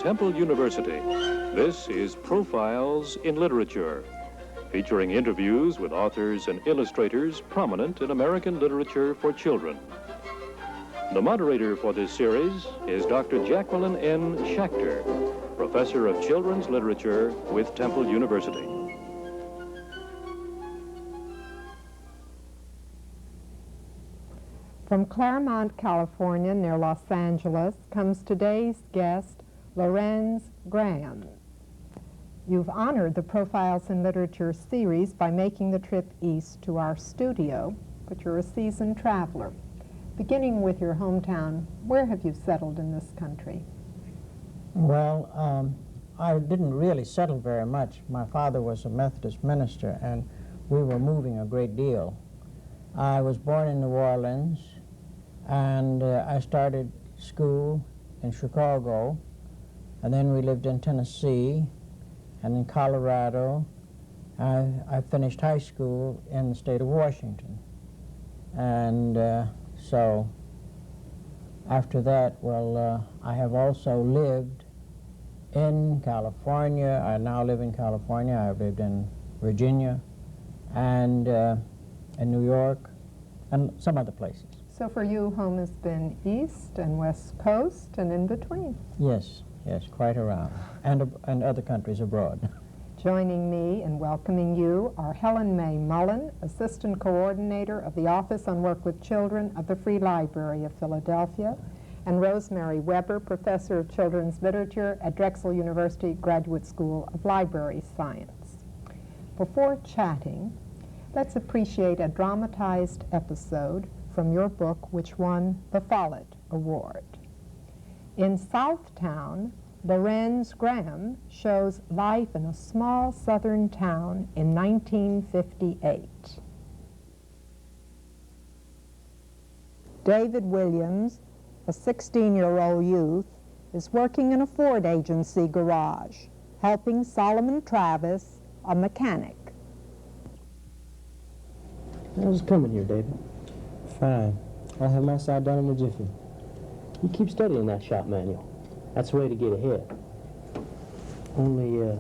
Temple University. This is Profiles in Literature, featuring interviews with authors and illustrators prominent in American literature for children. The moderator for this series is Dr. Jaqueline Shachter, Professor of Children's Literature with Temple University. From Claremont, California, near Los Angeles, comes today's guest, Lorenz. You've honored the Profiles in Literature series by making the trip east to our studio, but you're a seasoned traveler. Beginning with your hometown, where have you settled in this country? Well, I didn't really settle very much. My father was a Methodist minister, and we were moving a great deal. I was born in New Orleans, and I started school in Chicago, and then we lived in Tennessee and in Colorado. I finished high school in the state of Washington. And so after that, well, I have also lived in California. I now live in California. I've lived in Virginia and in New York and some other places. So for you, home has been East and West Coast and in between. Yes, yes, quite around, and other countries abroad. Joining me in welcoming you are Helen May Mullen, Assistant Coordinator of the Office on Work with Children of the Free Library of Philadelphia, and Rosemary Weber, Professor of Children's Literature at Drexel University Graduate School of Library Science. Before chatting, let's appreciate a dramatized episode from your book, which won the Follett Award. In Southtown, Lorenz shows life in a small southern town in 1958. David Williams, a 16-year-old youth, is working in a Ford agency garage, helping Solomon Travis, a mechanic. How's it coming here, David? Fine. I'll have my side done in a jiffy. You keep studying that shop manual. That's the way to get ahead. Only,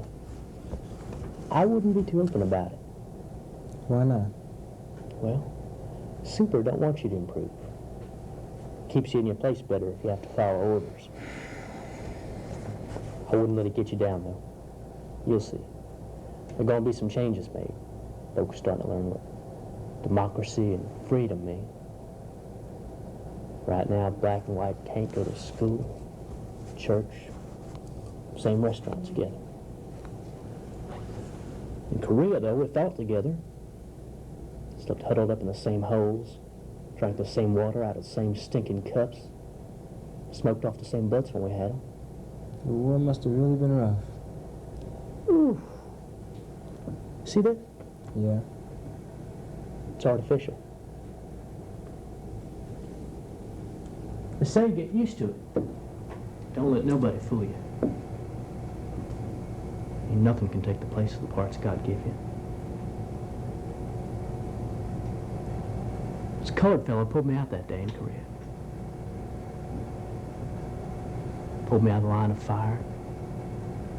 I wouldn't be too open about it. Why not? Well, Super don't want you to improve. Keeps you in your place better if you have to follow orders. I wouldn't let it get you down, though. You'll see. There are going to be some changes made. Folks are starting to learn what democracy and freedom mean. Right now, black and white can't go to school, church, same restaurant together. In Korea, though, we're thought together. Slept huddled up in the same holes, drank the same water out of the same stinking cups, smoked off the same butts when we had them. The war must have really been rough. Ooh. See that? Yeah. It's artificial. They say get used to it. Don't let nobody fool you. Ain't nothing can take the place of the parts God gave you. This colored fellow pulled me out that day in Korea. Pulled me out of the line of fire.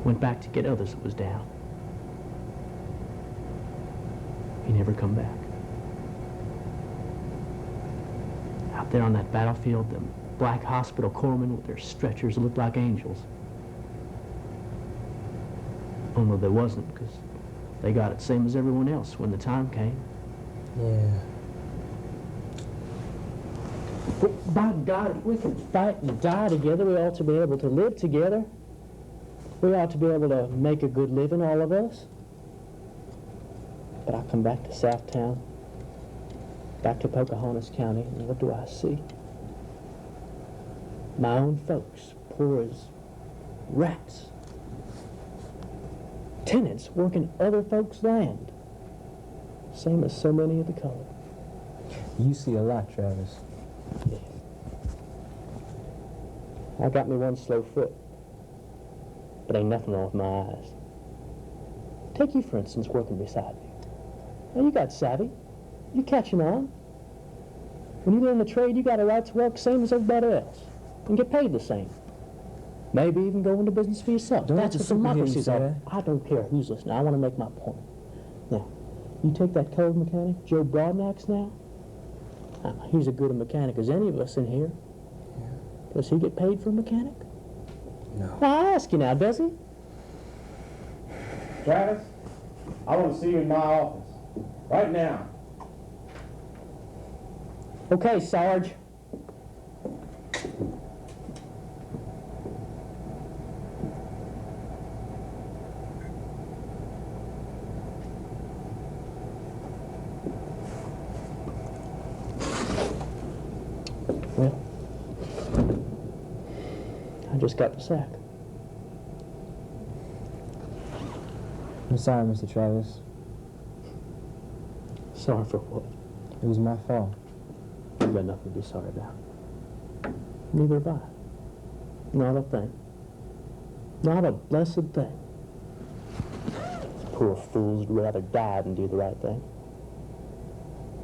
Went back to get others that was down. He never come back. Out there on that battlefield, them black hospital corpsmen with their stretchers looked like angels. Only they wasn't, because they got it same as everyone else when the time came. Yeah. But by God, if we can fight and die together, we ought to be able to live together. We ought to be able to make a good living, all of us. But I come back to Southtown, back to Pocahontas County, and what do I see? My own folks, poor as rats. Tenants working other folks' land, same as so many of the colored. You see a lot, Travis. Yeah. I got me one slow foot, but ain't nothing wrong with my eyes. Take you, for instance, working beside me. Now, you got savvy. You catching on. When you learn the trade, you got a right to work same as everybody else and get paid the same. Maybe even go into business for yourself. Don't That's let what the superheroes democracy's say all. that. I don't care who's listening. I want to make my point. Now, you take that code mechanic, Joe Broadnax now. He's as good a mechanic as any of us in here. Yeah. Does he get paid for a mechanic? No. Well, I ask you now, does he? Travis, I want to see you in my office. Right now. Okay, Sarge. Well, I just got the sack. I'm sorry, Mr. Travis. Sorry for what? It was my fault. You've got nothing to be sorry about. Neither have I. Not a thing. Not a blessed thing. Poor fools would rather die than do the right thing.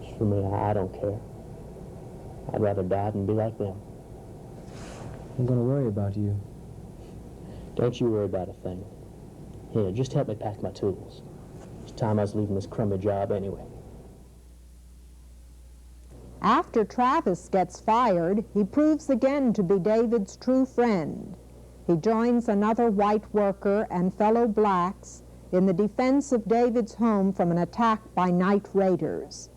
As for me, I don't care. I'd rather die than be like them. I'm gonna worry about you. Don't you worry about a thing. Here, just help me pack my tools. It's time I was leaving this crummy job anyway. After Travis gets fired, he proves again to be David's true friend. He joins another white worker and fellow blacks in the defense of David's home from an attack by night raiders.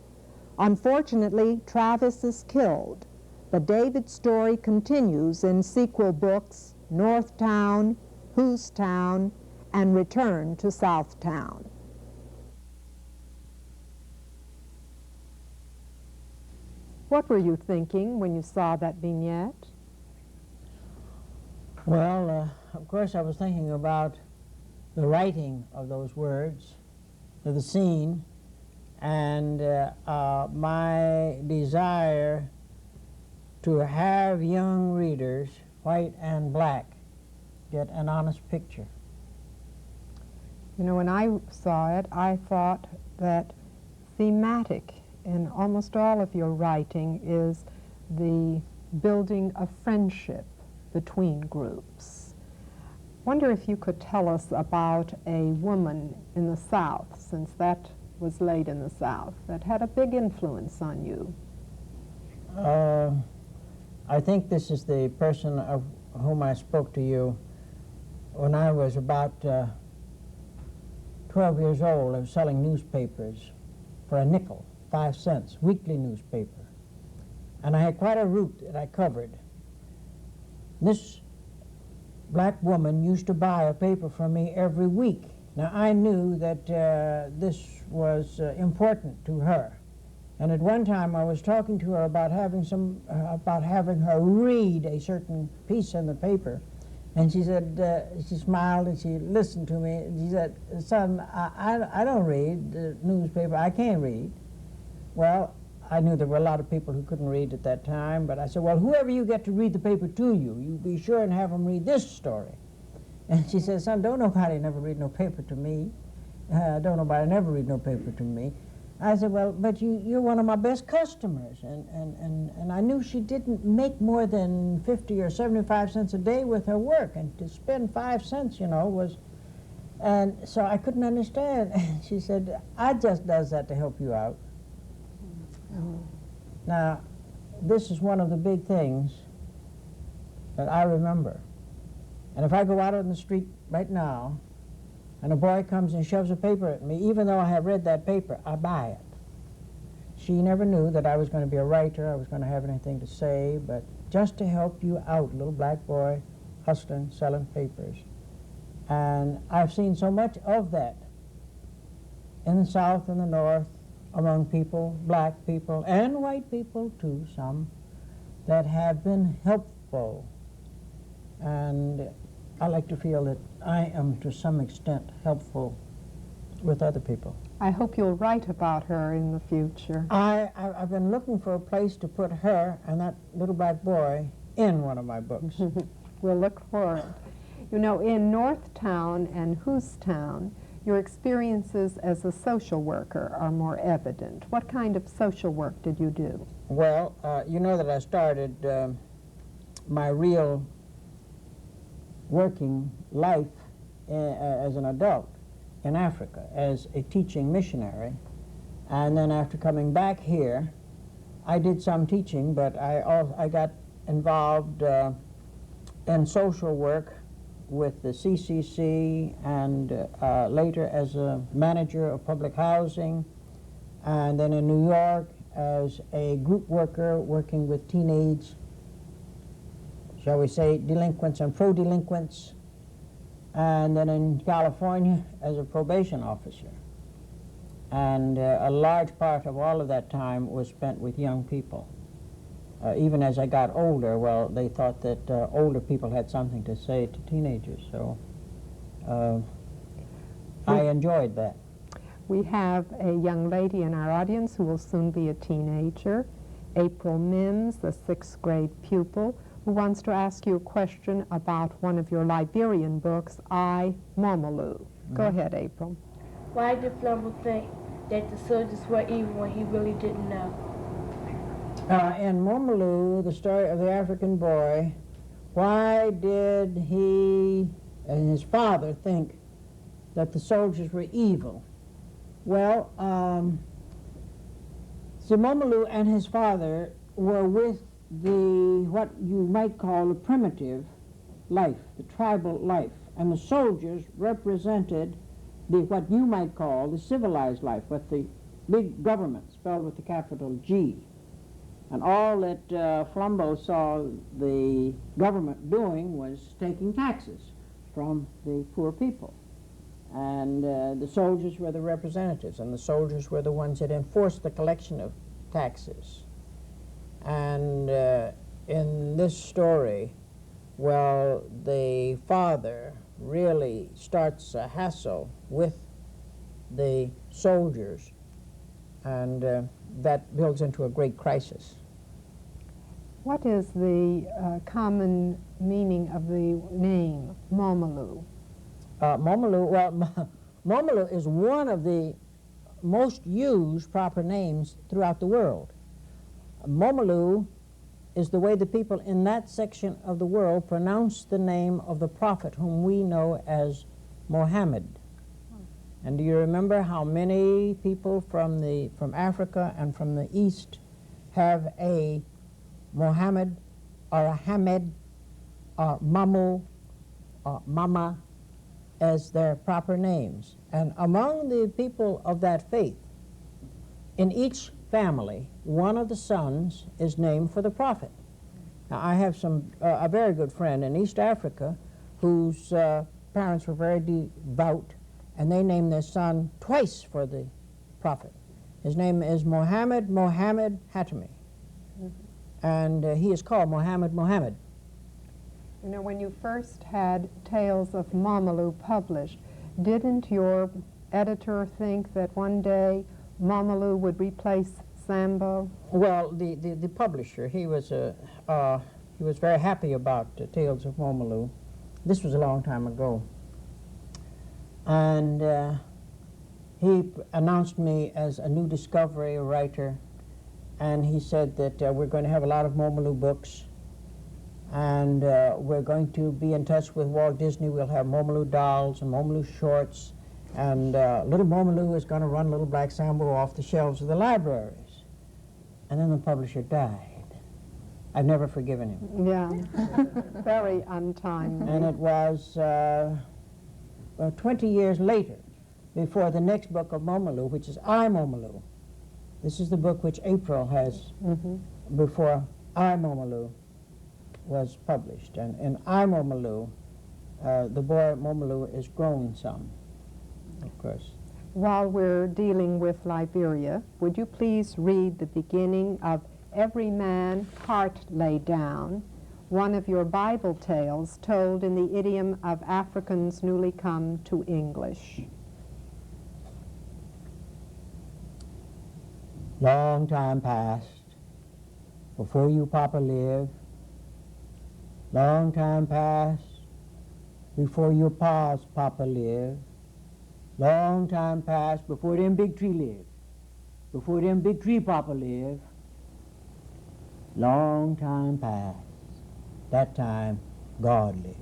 Unfortunately, Travis is killed, but David's story continues in sequel books, Northtown, Whostown, and Return to Southtown. What were you thinking when you saw that vignette? Well, of course I was thinking about the writing of those words, of the scene, and my desire to have young readers, white and black, get an honest picture. You know, when I saw it, I thought that thematic in almost all of your writing is the building of friendship between groups. Wonder if you could tell us about a woman in the South, since that was laid in the South, that had a big influence on you. I think this is the person of whom I spoke to you when I was about 12 years old. I was selling newspapers for a nickel, 5 cents, weekly newspaper. And I had quite a route that I covered. This black woman used to buy a paper from me every week. Now I knew that this was important to her. And at one time I was talking to her about having her read a certain piece in the paper. And she said, she smiled and she listened to me. And she said, son, I don't read the newspaper. I can't read. Well, I knew there were a lot of people who couldn't read at that time, but I said, well, whoever you get to read the paper to you, you be sure and have them read this story. And she said, son, don't nobody never read no paper to me. Don't nobody never read no paper to me. I said, well, but you're one of my best customers. And I knew she didn't make more than 50 or 75 cents a day with her work, and to spend 5 cents, you know, was, and so I couldn't understand. She said, I just does that to help you out. Now, this is one of the big things that I remember. And if I go out on the street right now, and a boy comes and shoves a paper at me, even though I have read that paper, I buy it. She never knew that I was going to be a writer, I was going to have anything to say, but just to help you out, little black boy, hustling, selling papers. And I've seen so much of that in the South and the North, among people, black people, and white people too, some, that have been helpful. And I like to feel that I am, to some extent, helpful with other people. I hope you'll write about her in the future. I've been looking for a place to put her and that little black boy in one of my books. We'll look for it. You know, in Northtown and Whostown, your experiences as a social worker are more evident. What kind of social work did you do? Well, you know that I started my real working life as an adult in Africa as a teaching missionary. And then after coming back here, I did some teaching, but I got involved in social work with the CCC and later as a manager of public housing, and then in New York as a group worker working with teenage, shall we say, delinquents and pro-delinquents, and then in California as a probation officer. And a large part of all of that time was spent with young people. Even as I got older, well, they thought that older people had something to say to teenagers, so I enjoyed that. We have a young lady in our audience who will soon be a teenager, April Mims, the 6th grade pupil, who wants to ask you a question about one of your Liberian books, I, Momaloo. Go ahead, April. Why did Flumble think that the soldiers were evil when he really didn't know? In Momaloo, the story of the African boy, why did he and his father think that the soldiers were evil? Well, Momaloo and his father were with what you might call the primitive life, the tribal life, and the soldiers represented what you might call the civilized life, what the big government, spelled with the capital G. And all that Flumbo saw the government doing was taking taxes from the poor people. And the soldiers were the representatives, and the soldiers were the ones that enforced the collection of taxes. And in this story, well, the father really starts a hassle with the soldiers, and that builds into a great crisis. What is the common meaning of the name Momaloo? Momaloo, well, Momaloo is one of the most used proper names throughout the world. Momaloo is the way the people in that section of the world pronounce the name of the prophet whom we know as Mohammed. And do you remember how many people from Africa and from the East have a Mohammed or a Hamed or Mamu or Mama as their proper names? And among the people of that faith, in each family, one of the sons is named for the prophet. Now, I have a very good friend in East Africa whose parents were very devout, and they named their son twice for the prophet. His name is Mohammed Hatami, and he is called Mohammed. You know, when you first had Tales of Momaloo published, didn't your editor think that one day Momaloo would replace Sambo? Well, the publisher, he was very happy about Tales of Momaloo. This was a long time ago. And he announced me as a new discovery writer, and he said that we're going to have a lot of Momaloo books, and we're going to be in touch with Walt Disney. We'll have Momaloo dolls and Momaloo shorts, and little Momaloo is going to run Little Black Sambo off the shelves of the libraries. And then the publisher died. I've never forgiven him. Yeah, very untimely. And it was 20 years later before the next book of Momaloo, which is I, Momaloo. This is the book which April has before I, Momaloo was published. And in I, Momaloo, the boy Momaloo is grown some, of course. While we're dealing with Liberia, would you please read the beginning of Every Man Heart Lay Down, one of your Bible tales told in the idiom of Africans newly come to English? Long time passed before you, Papa, lived. Long time passed before your pa's Papa lived. Long time passed before them big tree lived. Before them big tree Papa lived. Long time passed. That time God lived.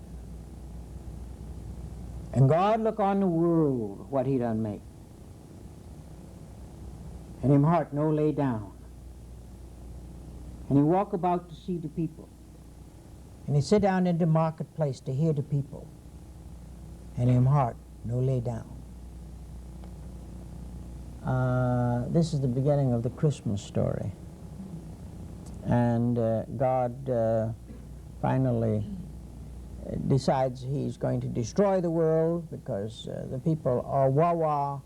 And God look on the world, what he done make. And him heart no lay down. And he walk about to see the people. And he sit down in the marketplace to hear the people. And him heart no lay down. This is the beginning of the Christmas story. And God finally decides he's going to destroy the world because the people are wah-wah,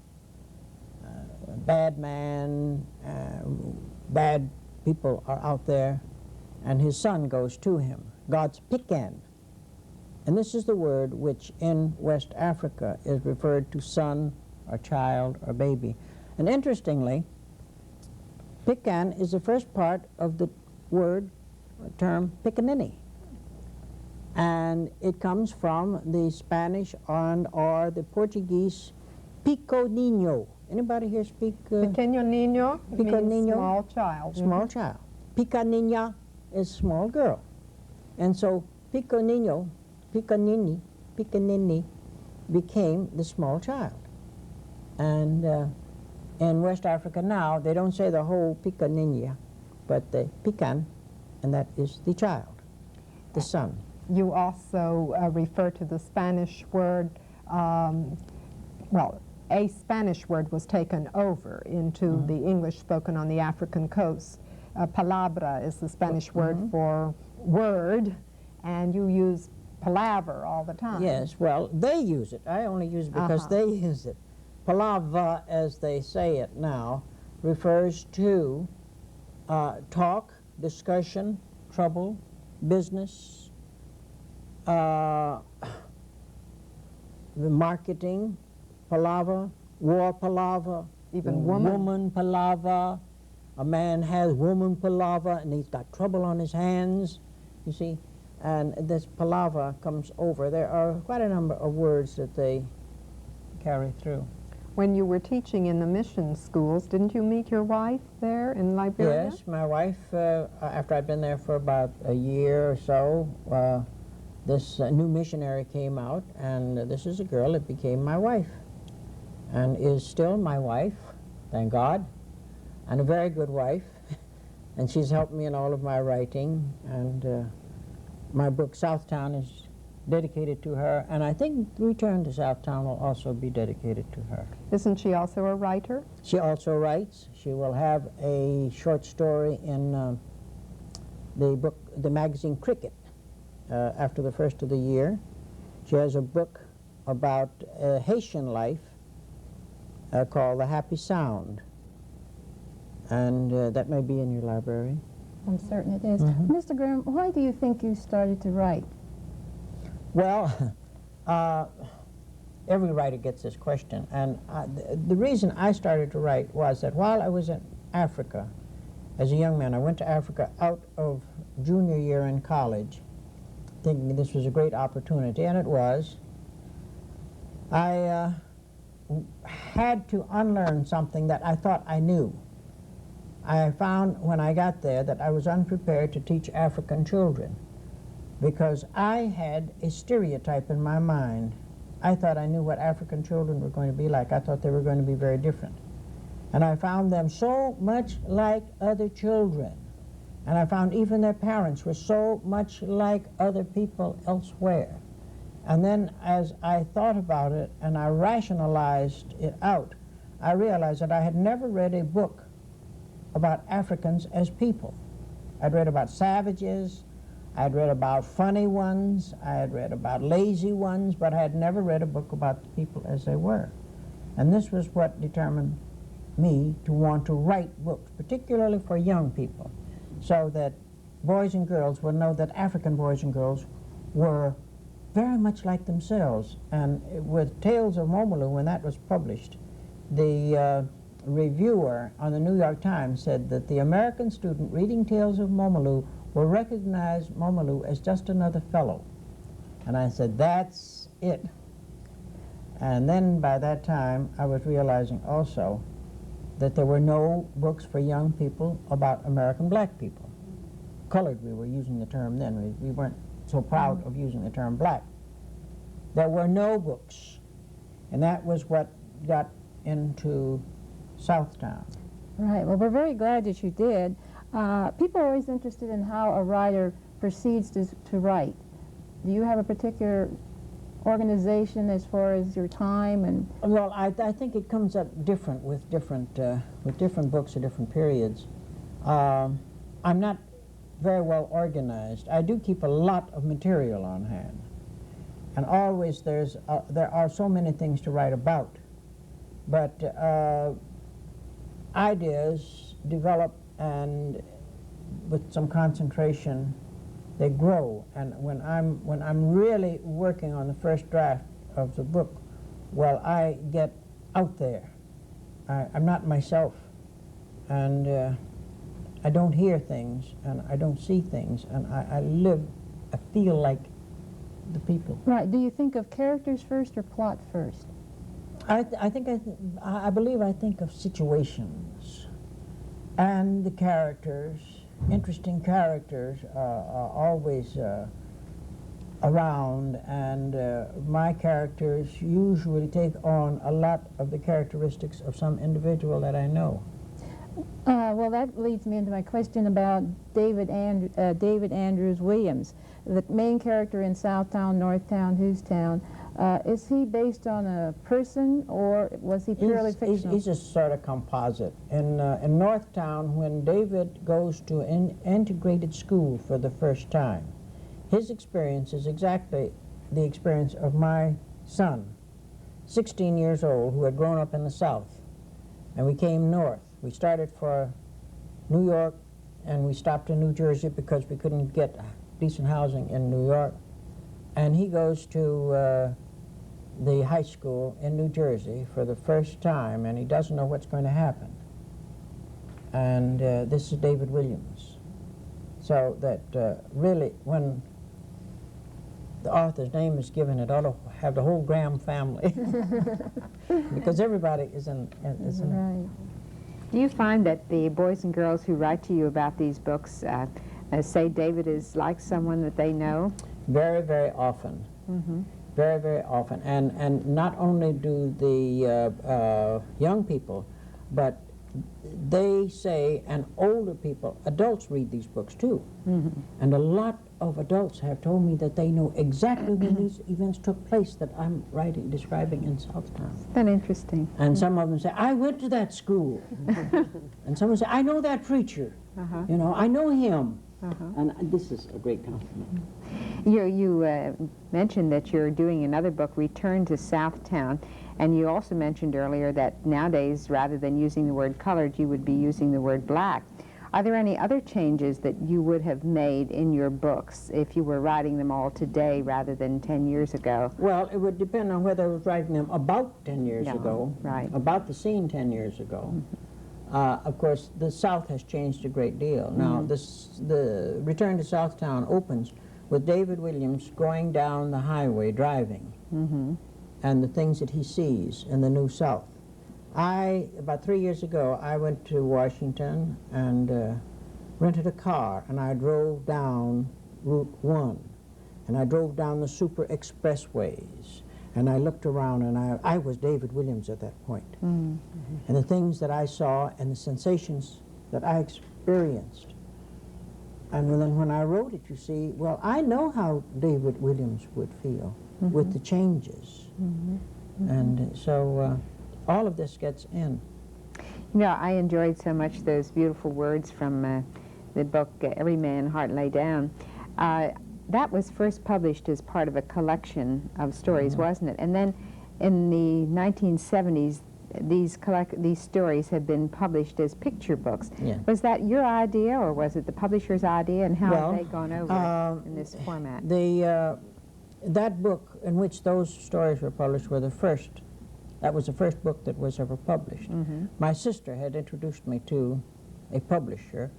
bad man, bad people are out there, and his son goes to him. God's pican. And this is the word which in West Africa is referred to son or child or baby. And interestingly, pican is the first part of the word or term pickaninny. And it comes from the Spanish or the Portuguese pico niño. Anybody here speak? Pequeño niño Pico means niño. small child. Small child. Pica niña is small girl. And so pico niño, picanini became the small child. And in West Africa now, they don't say the whole picanina, but the pican, and that is the child, the son. You also refer to the Spanish word, well, a Spanish word was taken over into the English spoken on the African coast. Palabra is the Spanish word for word, and you use palaver all the time. Yes, well, they use it. I only use it because they use it. Palava, as they say it now, refers to talk, discussion, trouble, business, the marketing, palava, war palava, Even woman. woman palava. A man has woman palava and he's got trouble on his hands, you see. And this palava comes over. There are quite a number of words that they carry through. When you were teaching in the mission schools, didn't you meet your wife there in Liberia? Yes, my wife, after I'd been there for about a year or so, this new missionary came out, and this is a girl that became my wife, and is still my wife, thank God, and a very good wife, and she's helped me in all of my writing, and my book, Southtown, is dedicated to her, and I think Return to Southtown will also be dedicated to her. Isn't she also a writer? She also writes. She will have a short story in the magazine Cricket after the first of the year. She has a book about Haitian life called The Happy Sound, and that may be in your library. I'm certain it is. Mr. Graham, why do you think you started to write? Well, every writer gets this question, and the reason I started to write was that while I was in Africa, as a young man, I went to Africa out of junior year in college, thinking this was a great opportunity, and it was. I had to unlearn something that I thought I knew. I found when I got there that I was unprepared to teach African children, because I had a stereotype in my mind. I thought I knew what African children were going to be like. I thought they were going to be very different. And I found them so much like other children. And I found even their parents were so much like other people elsewhere. And then as I thought about it and I rationalized it out, I realized that I had never read a book about Africans as people. I'd read about savages, I'd read about funny ones, I had read about lazy ones, but I had never read a book about the people as they were. And this was what determined me to want to write books, particularly for young people, so that boys and girls would know that African boys and girls were very much like themselves. And with Tales of Momolu, when that was published, the reviewer on the New York Times said that the American student reading Tales of Momolu will recognize Momolu as just another fellow. And I said, that's it. And then by that time, I was realizing also that there were no books for young people about American black people. Colored, we were using the term then. We weren't so proud of using the term black. There were no books And that was what got into Southtown. Right. Well, we're very glad that you did. People are always interested in how a writer proceeds to write. Do you have a particular organization as far as your time and? Well, I think it comes up different with different books at different periods. I'm not very well organized. I do keep a lot of material on hand, and always there are so many things to write about. But ideas develop, and with some concentration, they grow. And when I'm really working on the first draft of the book, well, I get out there. I'm not myself, and I don't hear things, and I don't see things, and I feel like the people. Right. Do you think of characters first or plot first? I believe I think of situations and the characters. Interesting characters are always around, and my characters usually take on a lot of the characteristics of some individual that I know. Well, that leads me into my question about David Andrews Williams, the main character in Southtown, Northtown, Housetown. Is he based on a person, or was he purely fictional? He's a sort of composite. In Northtown, when David goes to an integrated school for the first time, his experience is exactly the experience of my son, 16 years old, who had grown up in the South. And we came north. We started for New York, and we stopped in New Jersey because we couldn't get decent housing in New York. And he goes to the high school in New Jersey for the first time, and he doesn't know what's going to happen. And this is David Williams. So that really, when the author's name is given, it ought to have the whole Graham family, because everybody is in Right. Do you find that the boys and girls who write to you about these books say David is like someone that they know? Very, very often. Mm-hmm. Very, very often. And not only do the young people, but they say, and older people, adults read these books too. Mm-hmm. And a lot of adults have told me that they know exactly when these events took place that I'm describing in Southtown. Isn't that interesting? And some of them say, I went to that school. And some will say, I know that preacher. Uh-huh. You know, I know him. Uh-huh. And this is a great compliment. You mentioned that you're doing another book, Return to Southtown, and you also mentioned earlier that nowadays, rather than using the word colored, you would be using the word black. Are there any other changes that you would have made in your books if you were writing them all today rather than 10 years ago? Well, it would depend on whether I was writing them about 10 years ago, right. about the scene 10 years ago. Mm-hmm. Of course, the South has changed a great deal. Mm-hmm. Now, the Return to Southtown opens with David Williams going down the highway driving, Mm-hmm. and the things that he sees in the New South. About 3 years ago, I went to Washington and rented a car, and I drove down Route 1, and I drove down the super expressways, and I looked around, and I was David Williams at that point. Mm-hmm. And the things that I saw and the sensations that I experienced. And then when I wrote it, you see, well, I know how David Williams would feel with the changes. And so all of this gets in. You know, I enjoyed so much those beautiful words from the book, Every Man Heart Lay Down. That was first published as part of a collection of stories, wasn't it? And then in the 1970s, these stories have been published as picture books. Yeah. Was that your idea, or was it the publisher's idea, and how have they gone over it in this format? That book in which those stories were published were the first. That was the first book that was ever published. Mm-hmm. My sister had introduced me to a publisher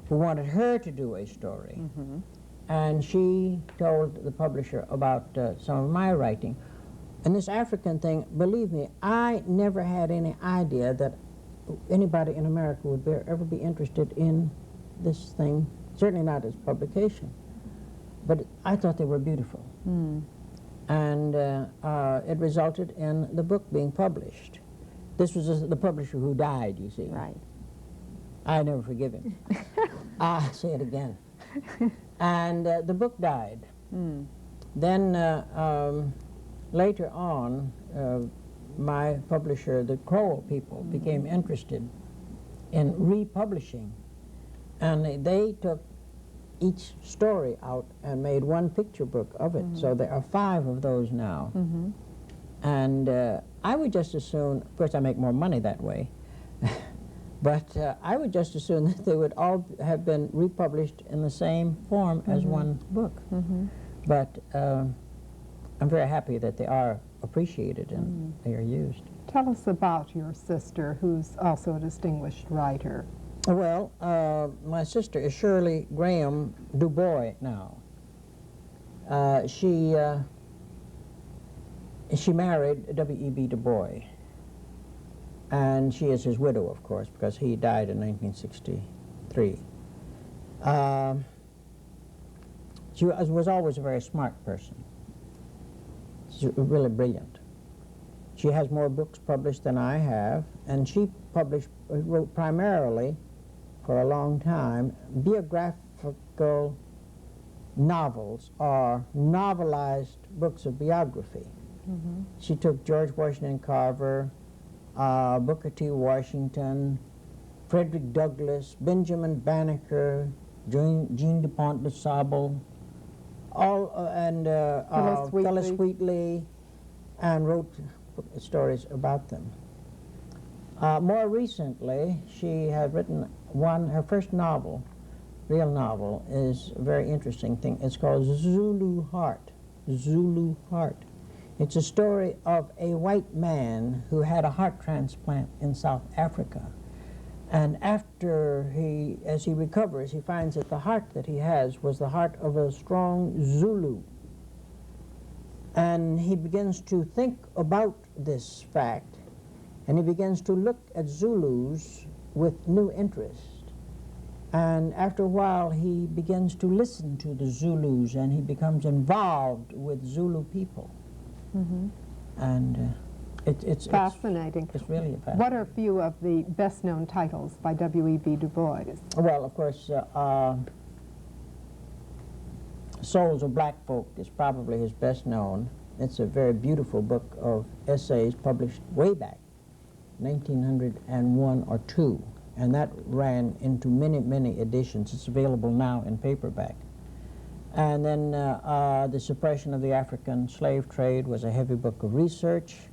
who wanted her to do a story. Mm-hmm. And she told the publisher about some of my writing. And this African thing, believe me, I never had any idea that anybody in America would ever be interested in this thing, certainly not as publication. But I thought they were beautiful. Mm. And it resulted in the book being published. This was the publisher who died, you see. Right. I never forgive him. Say it again. And the book died. Then later on, my publisher, the Crowell people, became interested in republishing. And they took each story out and made one picture book of it. So there are 5 of those now. And I would just as soon, of course I make more money that way, but I would just as soon that they would all have been republished in the same form as one book. But I'm very happy that they are appreciated and they are used. Tell us about your sister, who's also a distinguished writer. Well, my sister is Shirley Graham Du Bois now. She married W.E.B. Du Bois, and she is his widow, of course, because he died in 1963. She was always a very smart person. She's really brilliant. She has more books published than I have, and she wrote primarily, for a long time, biographical novels or novelized books of biography. She took George Washington Carver, Booker T. Washington, Frederick Douglass, Benjamin Banneker, Jean Dupont de Sable, and Phyllis Wheatley, and wrote stories about them. More recently, she had written her first novel, real novel, is a very interesting thing. It's called Zulu Heart. Zulu Heart. It's a story of a white man who had a heart transplant in South Africa. And as he recovers, he finds that the heart that he has was the heart of a strong Zulu. And he begins to think about this fact, and he begins to look at Zulus with new interest. And after a while, he begins to listen to the Zulus, and he becomes involved with Zulu people. And it's fascinating. It's really fascinating. What are a few of the best-known titles by W.E.B. Du Bois? Well, of course, Souls of Black Folk is probably his best known. It's a very beautiful book of essays published way back, 1901 or 2, and that ran into many, many editions. It's available now in paperback. And then The Suppression of the African Slave Trade was a heavy book of research.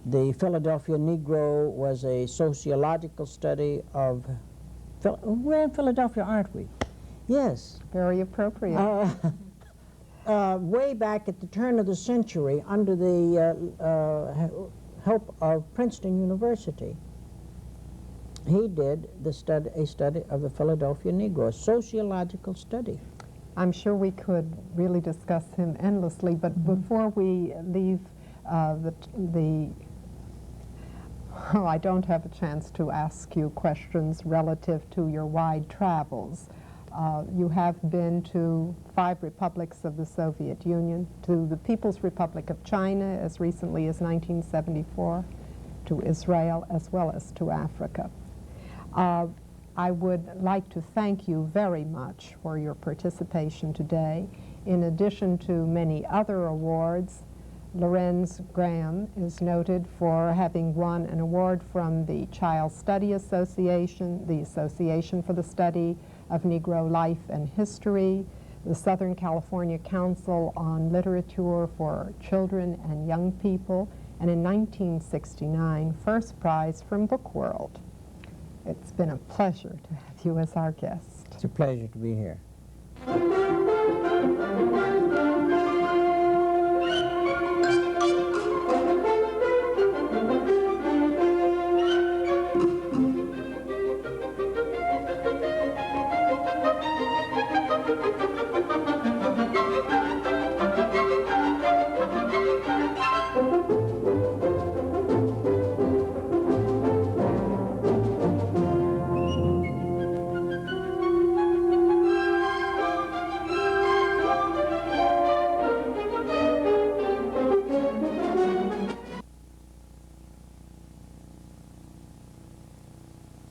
The Philadelphia Negro was a sociological study of... We're in Philadelphia, aren't we? Yes. Very appropriate. Way back at the turn of the century, under the help of Princeton University, he did a study of the Philadelphia Negro, a sociological study. I'm sure we could really discuss him endlessly, but before we leave I don't have a chance to ask you questions relative to your wide travels. You have been to 5 republics of the Soviet Union, to the People's Republic of China as recently as 1974, to Israel, as well as to Africa. I would like to thank you very much for your participation today. In addition to many other awards, Lorenz Graham is noted for having won an award from the Child Study Association, the Association for the Study of Negro Life and History, the Southern California Council on Literature for Children and Young People, and in 1969, first prize from Book World. It's been a pleasure to have you as our guest. It's a pleasure to be here.